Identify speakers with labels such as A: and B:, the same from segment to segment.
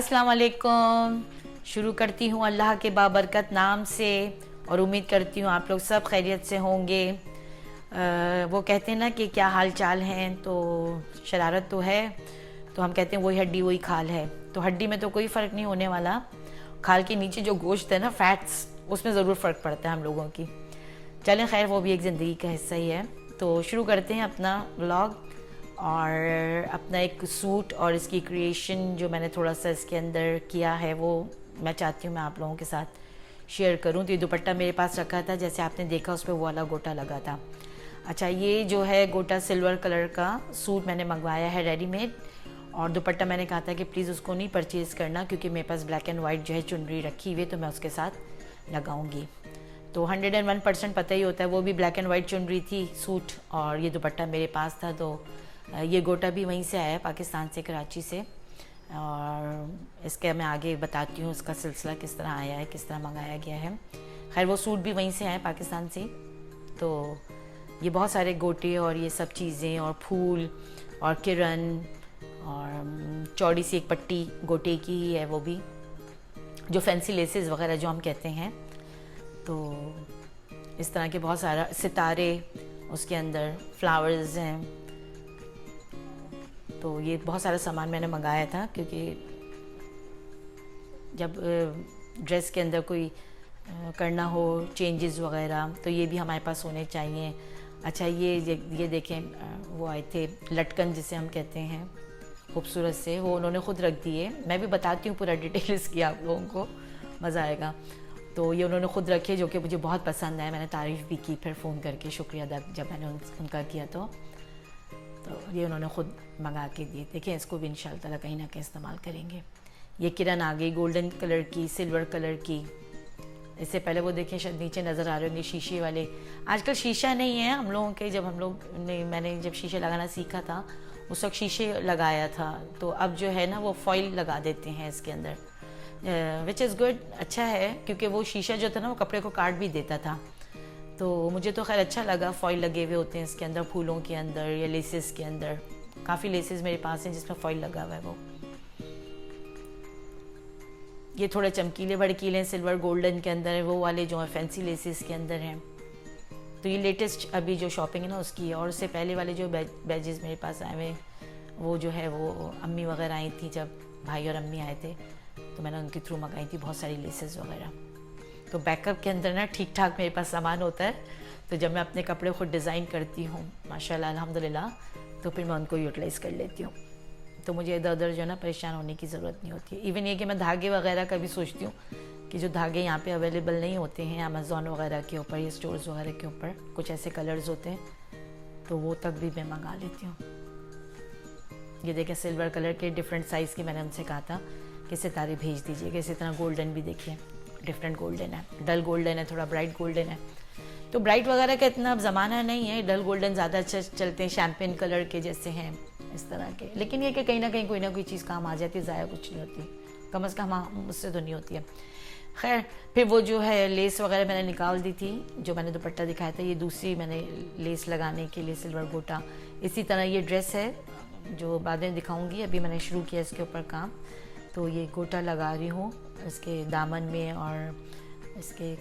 A: अस्सलाम वालेकुम। शुरू करती हूँ अल्लाह के बाबरकत नाम से और उम्मीद करती हूँ आप लोग सब खैरियत से होंगे। वो कहते हैं ना कि क्या हाल चाल हैं, तो शरारत तो है, तो हम कहते हैं वही हड्डी वही खाल है। तो हड्डी में तो कोई फ़र्क नहीं होने वाला, खाल के नीचे जो गोश्त है ना, फैट्स, उसमें ज़रूर फ़र्क पड़ता है हम लोगों की। चलें खैर, वो भी एक ज़िंदगी का हिस्सा ही है। तो शुरू करते हैं अपना व्लॉग और अपना एक सूट और इसकी क्रिएशन जो मैंने थोड़ा सा इसके अंदर किया है वो मैं चाहती हूँ मैं आप लोगों के साथ शेयर करूँ। तो ये दुपट्टा मेरे पास रखा था, जैसे आपने देखा उस पर वो वाला गोटा लगा था। अच्छा, ये जो है गोटा सिल्वर कलर का सूट मैंने मंगवाया है रेडीमेड, और दुपट्टा मैंने कहा था कि प्लीज़ उसको नहीं परचेज़ करना क्योंकि मेरे पास ब्लैक एंड वाइट जो है चुनरी रखी हुई है, तो मैं उसके साथ लगाऊंगी। तो 101% पता ही होता है, वो भी ब्लैक एंड वाइट चुनरी थी सूट, और ये दुपट्टा मेरे पास था। तो ये गोटा भी वहीं से आया है, पाकिस्तान से, कराची से। और इसके मैं आगे बताती हूँ इसका सिलसिला किस तरह आया है, किस तरह मंगाया गया है। खैर वो सूट भी वहीं से आया पाकिस्तान से। तो ये बहुत सारे गोटे और ये सब चीज़ें और फूल और किरण और चौड़ी सी एक पट्टी गोटे की ही है, वो भी जो फैंसी लेसेस वगैरह जो हम कहते हैं। तो इस तरह के बहुत सारा सितारे, उसके अंदर फ्लावर्स हैं। तो ये बहुत सारा सामान मैंने मंगाया था क्योंकि जब ड्रेस के अंदर कोई करना हो चेंजेस वगैरह, तो ये भी हमारे पास होने चाहिए। अच्छा, ये देखें, वो आए थे लटकन जिसे हम कहते हैं, खूबसूरत से, वो उन्होंने ख़ुद रख दिए। मैं भी बताती हूँ पूरा डिटेल्स की, आप लोगों को मज़ा आएगा। तो ये उन्होंने ख़ुद रखे जो कि मुझे बहुत पसंद आया। मैंने तारीफ़ भी की फिर फ़ोन करके, शुक्रिया अदा जब मैंने उनका किया। तो ये उन्होंने ख़ुद मंगा के दिए। देखें, इसको भी इंशाअल्लाह ताला कहीं ना कहीं इस्तेमाल करेंगे। ये किरण आ गई गोल्डन कलर की, सिल्वर कलर की। इससे पहले वो देखें शायद नीचे नज़र आ रहे होंगे शीशे वाले। आजकल शीशा नहीं है हम लोगों के, जब हम लोग ने मैंने जब शीशे लगाना सीखा था उस वक्त शीशे लगाया था। तो अब जो है ना वो फॉइल लगा देते हैं इसके अंदर, विच इज़ गुड, अच्छा है, क्योंकि वो शीशा जो था ना वो कपड़े को काट भी देता था। तो मुझे तो खैर अच्छा लगा, फॉइल लगे हुए होते हैं इसके अंदर, फूलों के अंदर या लेसेस के अंदर। काफ़ी लेसेस मेरे पास हैं जिसमें फॉइल लगा हुआ है। वो ये थोड़े चमकीले भड़कीले सिल्वर गोल्डन के अंदर है, वो वाले जो है फैंसी लेसेस के अंदर हैं। तो ये लेटेस्ट अभी जो शॉपिंग है ना उसकी है। और उससे पहले वाले जो बैजेस मेरे पास आए हुए, वो जो है वो अम्मी वगैरह आई थी, जब भाई और अम्मी आए थे तो मैंने उनके थ्रू मंगाई थी बहुत सारी लेसेस वगैरह। तो बैकअप के अंदर ना ठीक ठाक मेरे पास सामान होता है। तो जब मैं अपने कपड़े खुद डिज़ाइन करती हूँ माशाल्लाह अल्हम्दुलिल्लाह, तो फिर मैं उनको यूटिलाइज़ कर लेती हूँ। तो मुझे इधर उधर जो है ना परेशान होने की ज़रूरत नहीं होती है। इवन ये कि मैं धागे वगैरह का भी सोचती हूँ कि जो धागे यहाँ पे अवेलेबल नहीं होते हैं अमेज़ॉन वगैरह के ऊपर या स्टोर्स वगैरह के ऊपर, कुछ ऐसे कलर्स होते हैं, तो वो तक भी मैं मंगा लेती हूँ। ये देखें सिल्वर कलर के डिफरेंट साइज़ के, मैंने उनसे कहा था कि सितारे भेज दीजिएगा। इसी तरह गोल्डन भी देखिए, डिफरेंट गोल्डन है, डल गोल्डन है, थोड़ा ब्राइट गोल्डन है। तो ब्राइट वगैरह का इतना अब ज़माना नहीं है, डल गोल्डन ज़्यादा अच्छा चलते हैं, शैम्पेन कलर के जैसे हैं इस तरह के। लेकिन ये कि कहीं ना कहीं कोई ना कोई चीज़ काम आ जाती है, ज़ाया कुछ नहीं होती, कम अज़ कम मुझसे तो नहीं होती है। खैर, फिर वो जो है लेस वगैरह मैंने निकाल दी थी, जो मैंने दुपट्टा दिखाया था, ये दूसरी मैंने लेस लगाने के लिए सिल्वर गोटा। इसी तरह ये ड्रेस है जो बाद में दिखाऊँगी, अभी मैंने शुरू किया इसके ऊपर काम। तो ये गोटा लगा रही हूँ इसके दामन में और इसके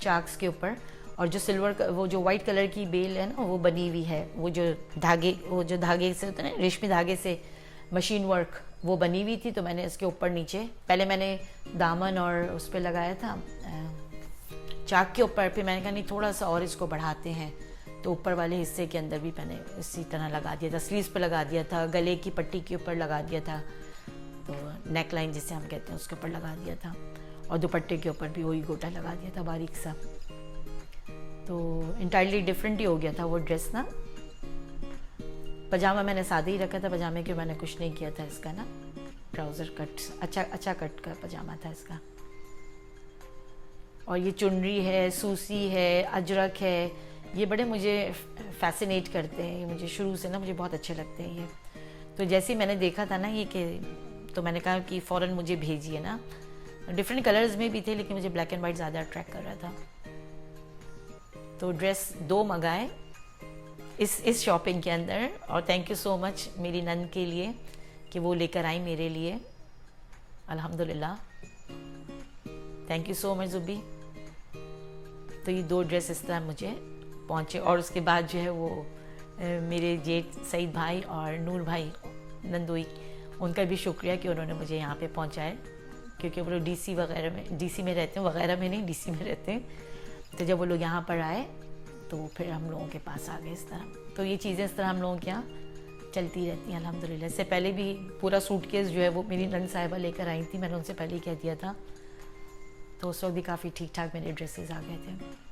A: चाक्स के ऊपर। और जो सिल्वर वो जो वाइट कलर की बेल है ना वो बनी हुई है, वो जो धागे से होता है ना, रेशमी धागे से मशीन वर्क, वो बनी हुई थी। तो मैंने इसके ऊपर नीचे पहले मैंने दामन और उस पर लगाया था चाक के ऊपर, फिर मैंने कहा नहीं थोड़ा सा और इसको बढ़ाते हैं, तो ऊपर वाले हिस्से के अंदर भी मैंने इसी तरह लगा दिया था, स्लीव्स पे लगा दिया था, गले की पट्टी के ऊपर लगा दिया था, तो नेक लाइन जिसे हम कहते हैं उसके ऊपर लगा दिया था, और दुपट्टे के ऊपर भी वही गोटा लगा दिया था बारीक सा। तो इंटायरली डिफरेंट ही हो गया था वो ड्रेस ना। पजामा मैंने सादे ही रखा था, पजामे के मैंने कुछ नहीं किया था इसका ना, ट्राउज़र कट, अच्छा कट का पजामा था इसका। और ये चुनरी है, सूसी है, अजरक है, ये बड़े मुझे फैसिनेट करते हैं, ये मुझे शुरू से ना मुझे बहुत अच्छे लगते हैं ये। तो जैसे ही मैंने देखा था ना ये कि, तो मैंने कहा कि फ़ौरन मुझे भेजिए ना। डिफरेंट कलर्स में भी थे लेकिन मुझे ब्लैक एंड वाइट ज़्यादा अट्रैक्ट कर रहा था। तो ड्रेस 2 मंगाए इस शॉपिंग के अंदर, और थैंक यू सो मच मेरी नंद के लिए कि वो लेकर आई मेरे लिए। अल्हम्दुलिल्लाह, थैंक यू सो मच जुब्बी। तो ये 2 ड्रेस इस तरह मुझे पहुँचे, और उसके बाद जो है वो मेरे जेठ सईद भाई और नूर भाई नंदोई, उनका भी शुक्रिया कि उन्होंने मुझे यहाँ पे पहुँचाए, क्योंकि वो लोग डीसी में रहते हैं, वगैरह में नहीं, डीसी में रहते हैं। तो जब वो लोग यहाँ पर आए तो फिर हम लोगों के पास आ गए इस तरह। तो ये चीज़ें इस तरह हम लोगों के यहाँ चलती रहती हैं अल्हम्दुलिल्लाह। इससे पहले भी पूरा सूटकेस जो है वो मेरी नंद साहिबा लेकर आई थी, मैंने उनसे पहले ही कह दिया था, तो उस वक्त भी काफ़ी ठीक ठाक मेरे ड्रेसेस आ गए थे।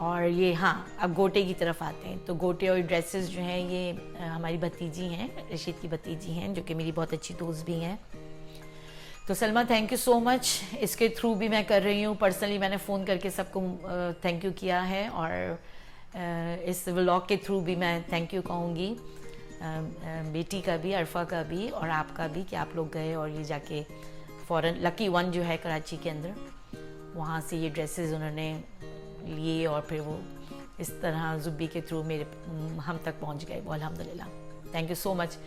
A: और ये हाँ, अब गोटे की तरफ आते हैं। तो गोटे और ड्रेसेस जो हैं ये हमारी भतीजी हैं, रशीद की भतीजी हैं, जो कि मेरी बहुत अच्छी दोस्त भी हैं। तो Salma, thank you so much. इसके थ्रू भी मैं कर रही हूँ, पर्सनली मैंने फ़ोन करके सबको थैंक यू किया है, और इस व्लॉग के थ्रू भी मैं थैंक यू कहूँगी बेटी का भी, अरफा का भी, और आपका भी, कि आप लोग गए और ये जाके फ़ौरन लकी वन जो है कराची के अंदर, वहाँ से ये ड्रेसेस उन्होंने लिए, और फिर वो इस तरह जुब्बी के थ्रू मेरे हम तक पहुँच गए वो, अल्हम्दुलिल्लाह। Thank you so much.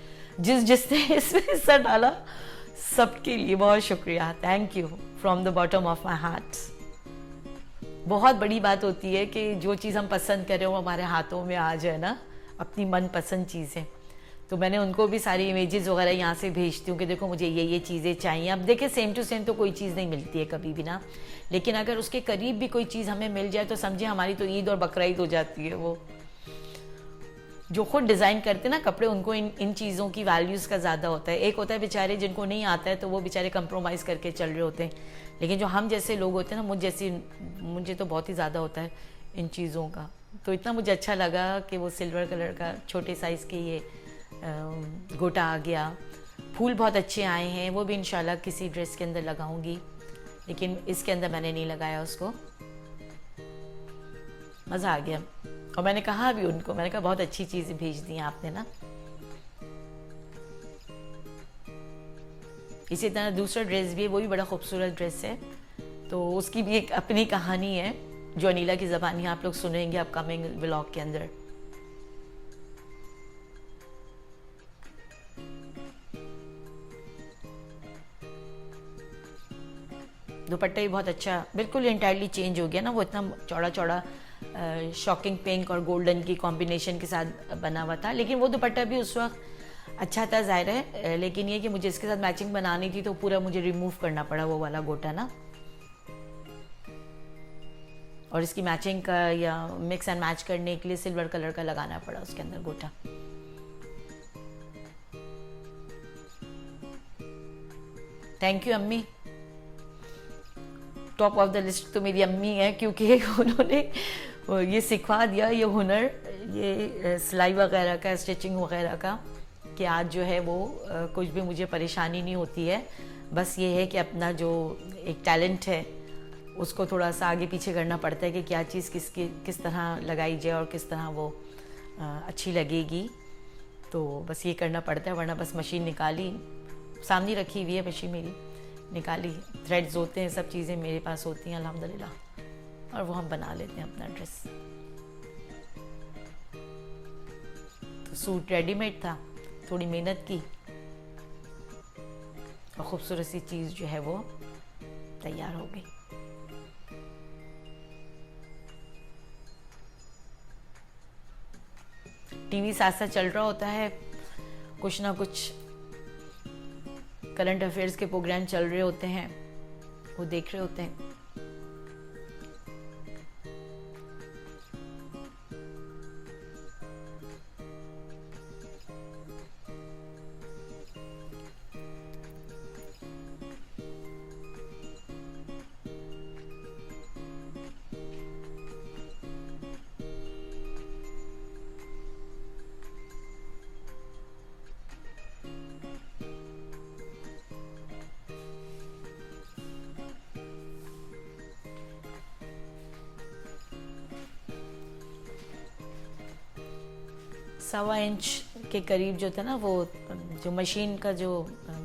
A: जिसने इसमें हिस्सा डाला सबके लिए बहुत शुक्रिया, thank you from the bottom of my heart. बहुत बड़ी बात होती है कि जो चीज़ हम पसंद करें वो हमारे हाथों में आ जाए ना, अपनी मनपसंद चीज़ें। तो मैंने उनको भी सारी इमेजेस वगैरह यहाँ से भेजती हूँ कि देखो मुझे ये चीज़ें चाहिए। अब देखिए सेम टू सेम तो कोई चीज़ नहीं मिलती है कभी भी ना, लेकिन अगर उसके करीब भी कोई चीज़ हमें मिल जाए तो समझे हमारी तो ईद और बकरा ईद हो जाती है। वो जो खुद डिज़ाइन करते ना कपड़े, उनको इन चीज़ों की वैल्यूज़ का ज़्यादा होता है। एक होता है बेचारे जिनको नहीं आता है तो वो बेचारे कंप्रोमाइज़ करके चल रहे होते हैं, लेकिन जो हम जैसे लोग होते हैं ना, मुझे तो बहुत ही ज़्यादा होता है इन चीज़ों का। तो इतना मुझे अच्छा लगा कि वो सिल्वर कलर का छोटे साइज़ के ये गोटा आ गया। फूल बहुत अच्छे आए हैं, वो भी इंशाल्लाह किसी ड्रेस के अंदर लगाऊंगी, लेकिन इसके अंदर मैंने नहीं लगाया उसको। मज़ा आ गया, और मैंने कहा भी उनको, मैंने कहा बहुत अच्छी चीज़ें भेज दी हैं आपने ना। इसी तरह दूसरा ड्रेस भी है, वो भी बड़ा खूबसूरत ड्रेस है, तो उसकी भी एक अपनी कहानी है जो अनीला की ज़बानी आप लोग सुनेंगे अपकमिंग व्लॉग के अंदर। दुपट्टा भी बहुत अच्छा, बिल्कुल इंटायरली चेंज हो गया ना, वो इतना चौड़ा चौड़ा शॉकिंग पिंक और गोल्डन की कॉम्बिनेशन के साथ बना हुआ था, लेकिन वो दुपट्टा भी उस वक्त अच्छा था ज़ाहिर है, लेकिन ये कि मुझे इसके साथ मैचिंग बनानी थी तो पूरा मुझे रिमूव करना पड़ा वो वाला गोटा ना, और इसकी मैचिंग का या मिक्स एंड मैच करने के लिए सिल्वर कलर का लगाना पड़ा उसके अंदर गोटा। थैंक यू अम्मी। टॉप ऑफ द लिस्ट तो मेरी अम्मी है, क्योंकि उन्होंने ये सिखा दिया ये हुनर, ये सिलाई वगैरह का, स्टिचिंग वगैरह का, कि आज जो है वो कुछ भी मुझे परेशानी नहीं होती है। बस ये है कि अपना जो एक टैलेंट है उसको थोड़ा सा आगे पीछे करना पड़ता है कि क्या चीज़ किस तरह लगाई जाए और किस तरह वो अच्छी लगेगी, तो बस ये करना पड़ता है। वरना बस मशीन निकाली, सामने रखी हुई है मशीन मेरी, निकाली, थ्रेड्स होते हैं, सब चीज़ें मेरे पास होती हैं अल्हम्दुलिल्लाह, और वो हम बना लेते हैं अपना ड्रेस। तो सूट रेडीमेड था, थोड़ी मेहनत की और खूबसूरत सी चीज़ जो है वो तैयार हो गई। टीवी साथ साथ चल रहा होता है, कुछ ना कुछ करंट अफेयर्स के प्रोग्राम चल रहे होते हैं, वो देख रहे होते हैं। सवा इंच के करीब जो था ना, वो जो मशीन का जो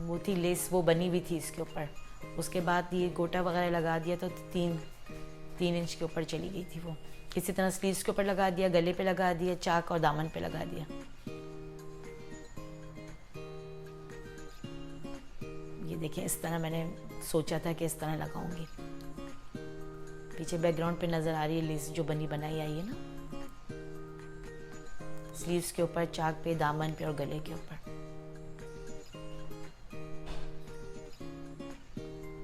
A: वो थी लेस, वो बनी हुई थी इसके ऊपर। उसके बाद ये गोटा वगैरह लगा दिया तो 3 इंच के ऊपर चली गई थी वो। इसी तरह स्लीव्स के ऊपर लगा दिया, गले पे लगा दिया, चाक और दामन पे लगा दिया। ये देखिए इस तरह मैंने सोचा था कि इस तरह लगाऊंगी। पीछे बैकग्राउंड पे नज़र आ रही है लेस जो बनी बनाई आई है ना, स्लीव्स के ऊपर, चाक पे, दामन पे और गले के ऊपर।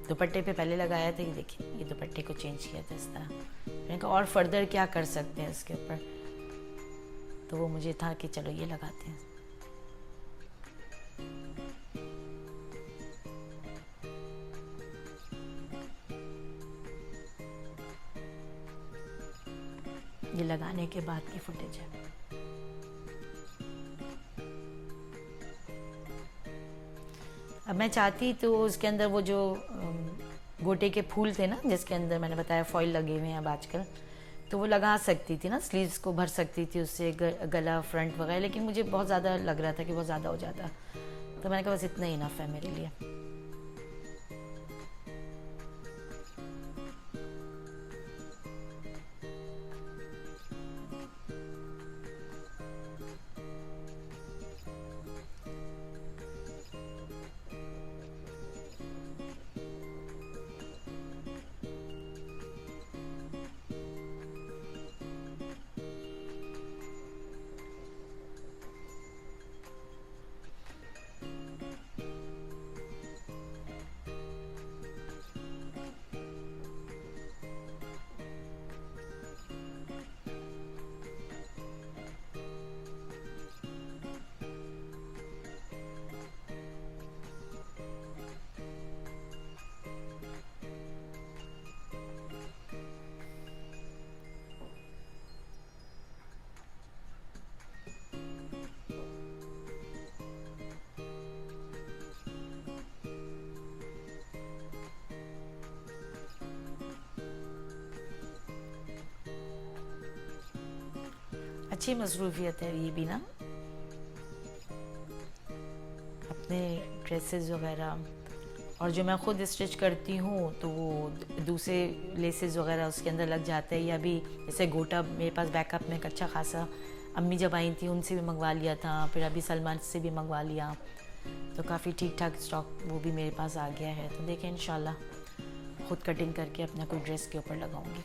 A: दुपट्टे पे पहले लगाया था, ये देखिए ये दुपट्टे को चेंज किया था इस तरह। मैंने कहा और फर्दर क्या कर सकते हैं इसके ऊपर, तो वो मुझे था कि चलो ये लगाते हैं। ये लगाने के बाद की फुटेज है। अब मैं चाहती तो उसके अंदर वो जो गोटे के फूल थे ना, जिसके अंदर मैंने बताया फॉइल लगे हुए हैं अब आजकल, तो वो लगा सकती थी ना, स्लीव्स को भर सकती थी उससे, गला फ्रंट वगैरह, लेकिन मुझे बहुत ज़्यादा लग रहा था कि बहुत ज़्यादा हो जाता, तो मैंने कहा बस इतना ही इनफ है मेरे लिए। अच्छी मसरूफियत है ये भी ना, अपने ड्रेसेस वगैरह, और जो मैं ख़ुद स्टिच करती हूँ तो वो दूसरे लेसेस वगैरह उसके अंदर लग जाते हैं। या भी जैसे गोटा मेरे पास बैकअप में एक अच्छा खासा, अम्मी जब आई थी उनसे भी मंगवा लिया था, फिर अभी सलमान से भी मंगवा लिया, तो काफ़ी ठीक ठाक स्टॉक वो भी मेरे पास आ गया है। तो देखें इंशाल्लाह ख़ुद कटिंग करके अपना कोई ड्रेस के ऊपर लगाऊंगी।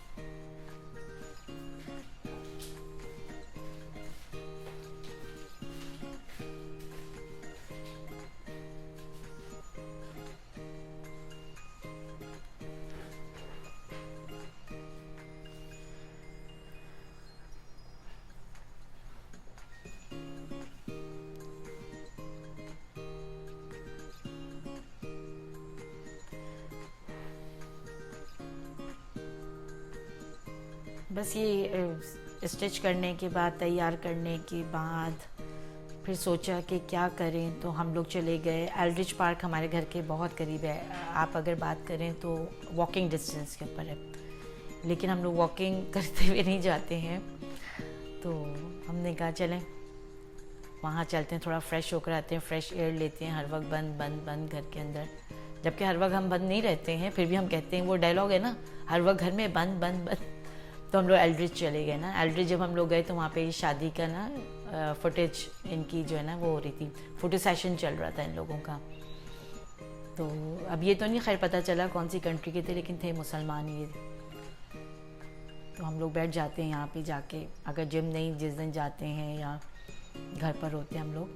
A: बस ये स्टिच करने के बाद, तैयार करने के बाद फिर सोचा कि क्या करें, तो हम लोग चले गए। एल्ड्रिज पार्क हमारे घर के बहुत करीब है, आप अगर बात करें तो वॉकिंग डिस्टेंस के ऊपर है, लेकिन हम लोग वॉकिंग करते हुए नहीं जाते हैं, तो हमने कहा चलें वहाँ चलते हैं, थोड़ा फ्रेश होकर आते हैं, फ्रेश एयर लेते हैं। हर वक्त बंद बंद बंद घर के अंदर, जबकि हर वक्त हम बंद नहीं रहते हैं, फिर भी हम कहते हैं, वो डायलॉग है ना, हर वक्त घर में बंद बंद बंद। तो हम लोग एल्ड्रिज चले गए ना। एल्ड्रिज जब हम लोग गए तो वहाँ पे शादी का ना फुटेज इनकी जो है ना वो हो रही थी, फोटो सेशन चल रहा था इन लोगों का। तो अब ये तो नहीं खैर पता चला कौन सी कंट्री के थे, लेकिन थे मुसलमान ये। तो हम लोग बैठ जाते हैं यहाँ पे जाके, अगर जिम नहीं जिस दिन जाते हैं या घर पर होते हैं हम लोग।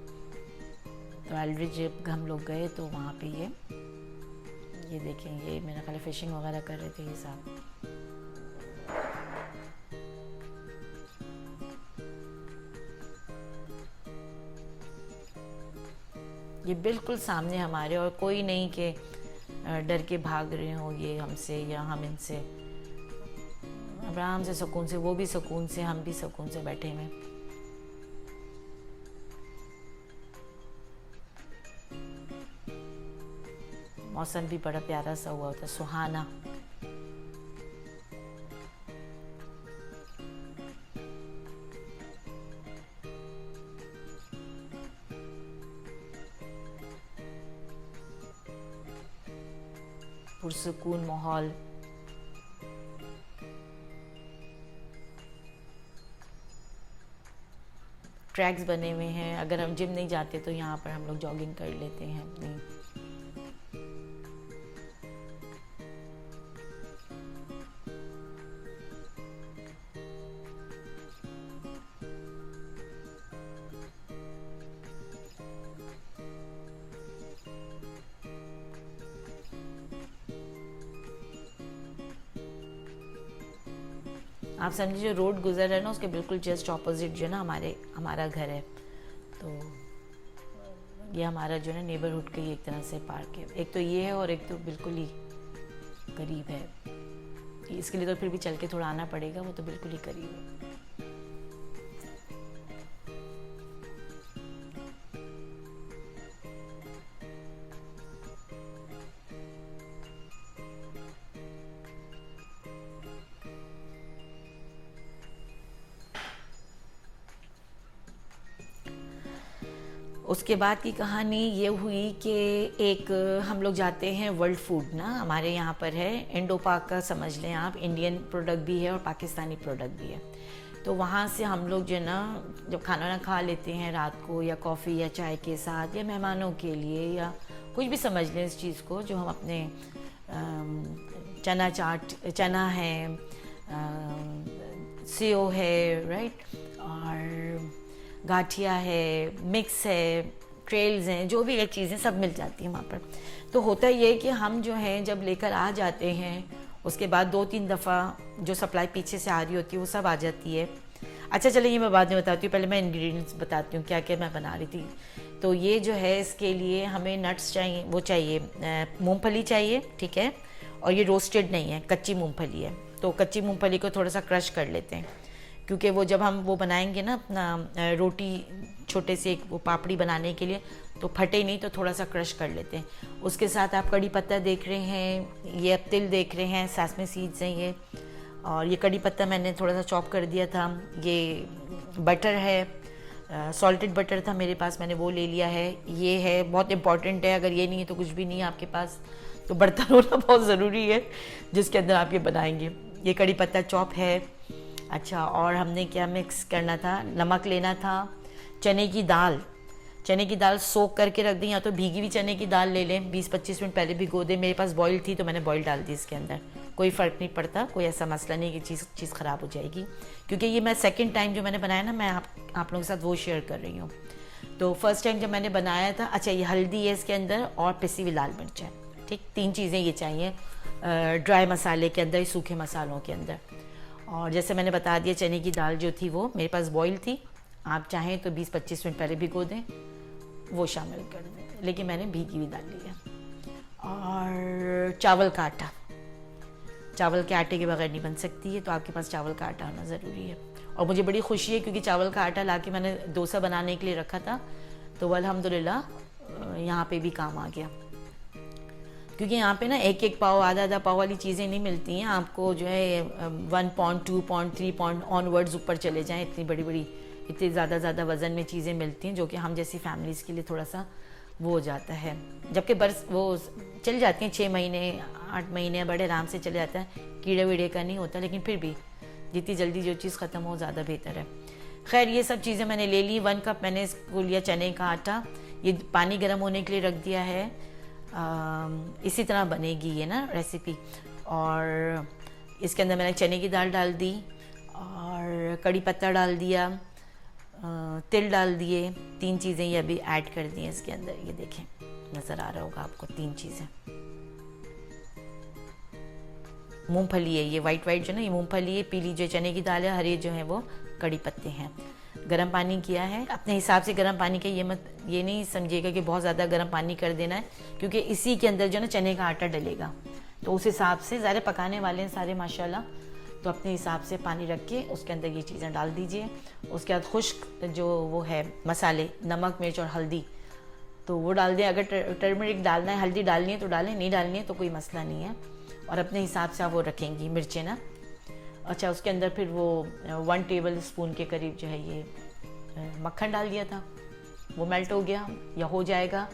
A: तो एल्ड्रिज जब हम लोग गए तो वहाँ पे ये देखें, ये मेरा ख्याल फिशिंग वगैरह कर रहे थे ये साहब। ये बिल्कुल सामने हमारे, और कोई नहीं कि डर के भाग रहे हो ये हमसे या हम इनसे। आराम से सुकून से, वो भी सुकून से, हम भी सुकून से बैठे हुए। मौसम भी बड़ा प्यारा सा हुआ होता, सुहाना। पुरसुकून माहौल। ट्रैक्स बने हुए हैं, अगर हम जिम नहीं जाते तो यहाँ पर हम लोग जॉगिंग कर लेते हैं अपनी। आप समझिए जो रोड गुजर रहा है ना उसके बिल्कुल जस्ट ऑपोजिट जो है ना हमारा घर है। तो ये हमारा जो है ना नेबरहुड का ही एक तरह से पार्क है। एक तो ये है और एक तो बिल्कुल ही करीब है। इसके लिए तो फिर भी चल के थोड़ा आना पड़ेगा, वो तो बिल्कुल ही करीब है। उसके बाद की कहानी ये हुई कि एक हम लोग जाते हैं वर्ल्ड फूड ना, हमारे यहाँ पर है इंडो पाक का, समझ लें आप, इंडियन प्रोडक्ट भी है और पाकिस्तानी प्रोडक्ट भी है। तो वहाँ से हम लोग जो ना जब खाना ना खा लेते हैं रात को, या कॉफ़ी या चाय के साथ, या मेहमानों के लिए, या कुछ भी समझ लें इस चीज़ को, जो हम अपने चना है, सेव है, राइट, और गाठिया है, मिक्स है, ट्रेल्स हैं, जो भी एक चीज़ें सब मिल जाती हैं वहाँ पर। तो होता ये कि हम जो हैं जब लेकर आ जाते हैं, उसके बाद 2-3 दफ़ा जो सप्लाई पीछे से आ रही होती है वो सब आ जाती है। अच्छा चलिए ये मैं बाद में बताती हूँ, पहले मैं इंग्रेडिएंट्स बताती हूँ क्या क्या मैं बना रही थी। तो ये जो है इसके लिए हमें नट्स चाहिए, वो चाहिए मूँगफली चाहिए, ठीक है, और ये रोस्टेड नहीं है, कच्ची मूँगफली है। तो कच्ची मूँगफली को थोड़ा सा क्रश कर लेते हैं, क्योंकि वो जब हम वो बनाएंगे ना अपना रोटी छोटे से एक वो पापड़ी बनाने के लिए, तो फटे नहीं, तो थोड़ा सा क्रश कर लेते हैं। उसके साथ आप कड़ी पत्ता देख रहे हैं, ये अब तिल देख रहे हैं, सेसमे सीड्स हैं ये, और ये कड़ी पत्ता मैंने थोड़ा सा चॉप कर दिया था। ये बटर है, सॉल्टेड बटर था मेरे पास, मैंने वो ले लिया है। ये है बहुत इम्पॉर्टेंट है, अगर ये नहीं है तो कुछ भी नहीं है आपके पास, तो बर्तन होना बहुत ज़रूरी है जिसके अंदर आप ये बनाएंगे। ये कड़ी पत्ता चॉप है। अच्छा, और हमने क्या मिक्स करना था, नमक लेना था, चने की दाल सोक करके रख दी, या तो भीगी हुई चने की दाल ले लें, 20-25 मिनट पहले भिगो दें। मेरे पास बॉयल थी तो मैंने बॉयल डाल दी इसके अंदर, कोई फ़र्क नहीं पड़ता, कोई ऐसा मसला नहीं कि चीज़ ख़राब हो जाएगी, क्योंकि ये मैं सेकंड टाइम जो मैंने बनाया ना, मैं आप लोगों के साथ वो शेयर कर रही हूँ। तो फर्स्ट टाइम जब मैंने बनाया था, अच्छा ये हल्दी है इसके अंदर और पिसी हुई लाल मिर्च है, ठीक, 3 चीज़ें ये चाहिए ड्राई मसाले के अंदर, सूखे मसालों के अंदर। और जैसे मैंने बता दिया, चने की दाल जो थी वो मेरे पास बॉईल थी, आप चाहें तो 20-25 मिनट पहले भिगो दें, वो शामिल कर दें, लेकिन मैंने भीगी हुई दाल ली है। और चावल के आटे के बगैर नहीं बन सकती है, तो आपके पास चावल का आटा होना ज़रूरी है। और मुझे बड़ी खुशी है क्योंकि चावल का आटा ला के मैंने डोसा बनाने के लिए रखा था, तो अल्हम्दुलिल्लाह यहाँ पे भी काम आ गया, क्योंकि यहाँ पे ना एक पाव, आधा पाव वाली चीज़ें नहीं मिलती हैं आपको, जो है 1 पाउंड 2 पाउंड 3 पाउंड ऑनवर्ड्स ऊपर चले जाएं, इतनी बड़ी इतनी ज़्यादा वज़न में चीज़ें मिलती हैं, जो कि हम जैसी फैमिलीज़ के लिए थोड़ा सा वो हो जाता है। जबकि बरस वो चल जाती हैं 6 महीने 8 महीने, बड़े आराम से चले जाता है, कीड़े वीड़े का नहीं होता, लेकिन फिर भी जितनी जल्दी जो चीज़ ख़त्म हो ज़्यादा बेहतर है। खैर ये सब चीज़ें मैंने ले ली। 1 कप मैंने इसको लिया चने का आटा, ये पानी गर्म होने के लिए रख दिया है। इसी तरह बनेगी ये ना रेसिपी। और इसके अंदर मैंने चने की दाल डाल दी और कड़ी पत्ता डाल दिया, तिल डाल दिए, 3 चीज़ें ये अभी ऐड कर दी हैं इसके अंदर। ये देखें, नज़र आ रहा होगा आपको 3 चीज़ें। मूंगफली है ये वाइट जो ना, ये मूंगफली है, पीली जो चने की दाल है, हरे जो है वो कड़ी पत्ते हैं। गर्म पानी किया है अपने हिसाब से, गर्म पानी का ये नहीं समझिएगा कि बहुत ज़्यादा गर्म पानी कर देना है, क्योंकि इसी के अंदर जो ना चने का आटा डलेगा, तो उस हिसाब से ज़्यादा पकाने वाले हैं सारे माशाल्लाह, तो अपने हिसाब से पानी रख के उसके अंदर ये चीज़ें डाल दीजिए। उसके बाद खुश्क जो वो है मसाले, नमक मिर्च और हल्दी, तो वो डाल दें। अगर टर्मरिक डालना है, हल्दी डालनी है तो डालें, नहीं डालनी है तो कोई मसला नहीं है, और अपने हिसाब से आप वो रखेंगी मिर्चें ना। अच्छा, उसके अंदर फिर वो 1 टेबल स्पून के करीब जो है ये मक्खन डाल दिया था, वो मेल्ट हो गया या हो जाएगा,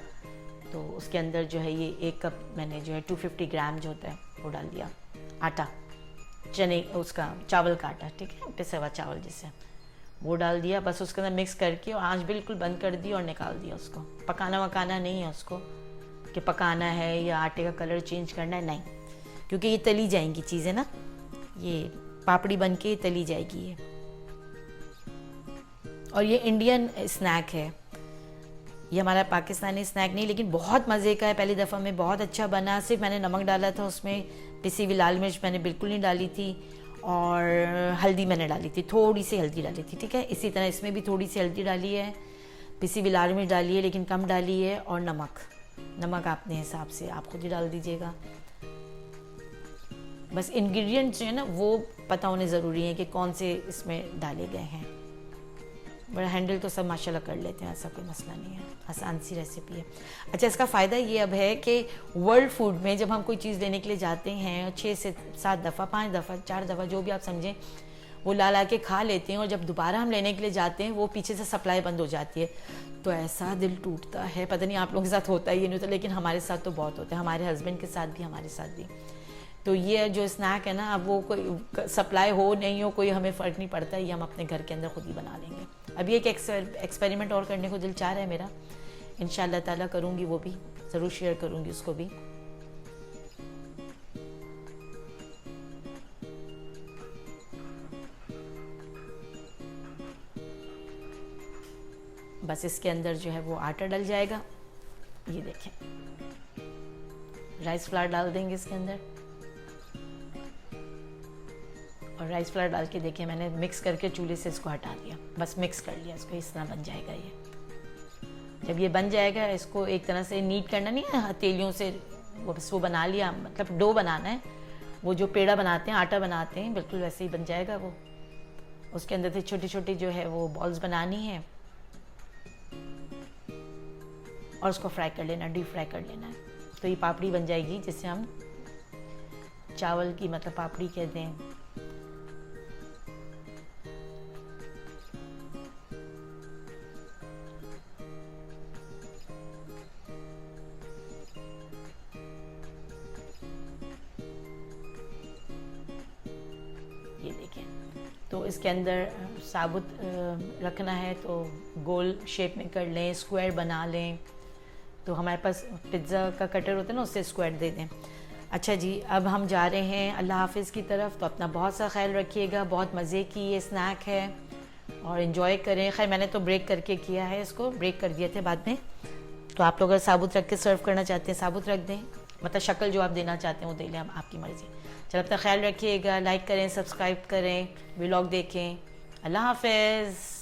A: तो उसके अंदर जो है ये 1 कप मैंने जो है 250 ग्राम जो होता है वो डाल दिया आटा, चने उसका चावल का आटा, ठीक है, पिसा हुआ चावल जिसे, वो डाल दिया, बस उसके अंदर मिक्स करके और आंच बिल्कुल बंद कर दी और निकाल दिया उसको। पकाना वकाना नहीं है उसको कि पकाना है या आटे का कलर चेंज करना है, नहीं, क्योंकि ये तली जाएंगी चीज़ें ना, ये पापड़ी बन के तली जाएगी ये। और ये इंडियन स्नैक है, ये हमारा पाकिस्तानी स्नैक नहीं, लेकिन बहुत मज़े का है। पहली दफ़ा में बहुत अच्छा बना, सिर्फ मैंने नमक डाला था उसमें, पिसी हुई लाल मिर्च मैंने बिल्कुल नहीं डाली थी, और हल्दी मैंने डाली थी, थोड़ी सी हल्दी डाली थी, ठीक है। इसी तरह इसमें भी थोड़ी सी हल्दी डाली है, पिसी हुई लाल मिर्च डाली है लेकिन कम डाली है, और नमक अपने हिसाब से आप खुद ही डाल दीजिएगा। बस इंग्रेडिएंट्स जो है ना वो पता होने ज़रूरी है कि कौन से इसमें डाले गए हैं। बड़ा हैंडल तो सब माशाल्लाह कर लेते हैं, ऐसा कोई मसला नहीं है, आसान सी रेसिपी है। अच्छा, इसका फ़ायदा ये अब है कि वर्ल्ड फूड में जब हम कोई चीज़ लेने के लिए जाते हैं 6 से 7 दफ़ा, 5 दफ़ा, 4 दफ़ा, जो भी आप समझें, वो ला के खा लेते हैं, और जब दोबारा हम लेने के लिए जाते हैं वो पीछे से सप्लाई बंद हो जाती है, तो ऐसा दिल टूटता है। पता नहीं आप लोगों के साथ होता ही नहीं होता, लेकिन हमारे साथ तो बहुत होता है, हमारे हस्बैंड के साथ भी, हमारे साथ भी। तो ये जो स्नैक है ना, अब वो कोई सप्लाई हो नहीं हो कोई हमें फ़र्क नहीं पड़ता, ये हम अपने घर के अंदर खुद ही बना लेंगे। अभी एक एक्सपेरिमेंट और करने को दिल चाह रहा है मेरा, इंशाल्लाह ताला करूँगी, वो भी ज़रूर शेयर करूँगी उसको भी। बस इसके अंदर जो है वो आटा डल जाएगा, ये देखें, राइस फ्लावर डाल देंगे इसके अंदर, और राइस फ्लावर डाल के देखिए मैंने मिक्स करके चूल्हे से इसको हटा दिया, बस मिक्स कर लिया इसको, इस तरह बन जाएगा ये। जब ये बन जाएगा इसको एक तरह से नीट करना नहीं है हथेलियों से, वो बस वो बना लिया, मतलब डो बनाना है, वो जो पेड़ा बनाते हैं, आटा बनाते हैं, बिल्कुल वैसे ही बन जाएगा वो। उसके अंदर से छोटी छोटी जो है वो बॉल्स बनानी है और उसको फ्राई कर लेना, डीप फ्राई कर लेना है, तो ये पापड़ी बन जाएगी, जिसे हम चावल की मतलब पापड़ी कहते हैं। ये देखें, तो इसके अंदर साबुत रखना है तो गोल शेप में कर लें, स्क्वायर बना लें, तो हमारे पास पिज़्ज़ा का कटर होता है ना, उससे स्क्वायर दे दें। अच्छा जी, अब हम जा रहे हैं अल्लाह हाफिज़ की तरफ, तो अपना बहुत सा ख्याल रखिएगा। बहुत मज़े की ये स्नैक है और इन्जॉय करें। खैर मैंने तो ब्रेक करके किया है, इसको ब्रेक कर दिए थे बाद में, तो आप लोग अगर साबुत रख के सर्व करना चाहते हैं साबुत रख दें, मतलब शक्ल जो आप देना चाहते हैं वो दे लें, आपकी मर्ज़ी। चलो अपना ख्याल रखिएगा, लाइक करें, सब्सक्राइब करें, व्लॉग देखें। अल्लाह हाफिज़।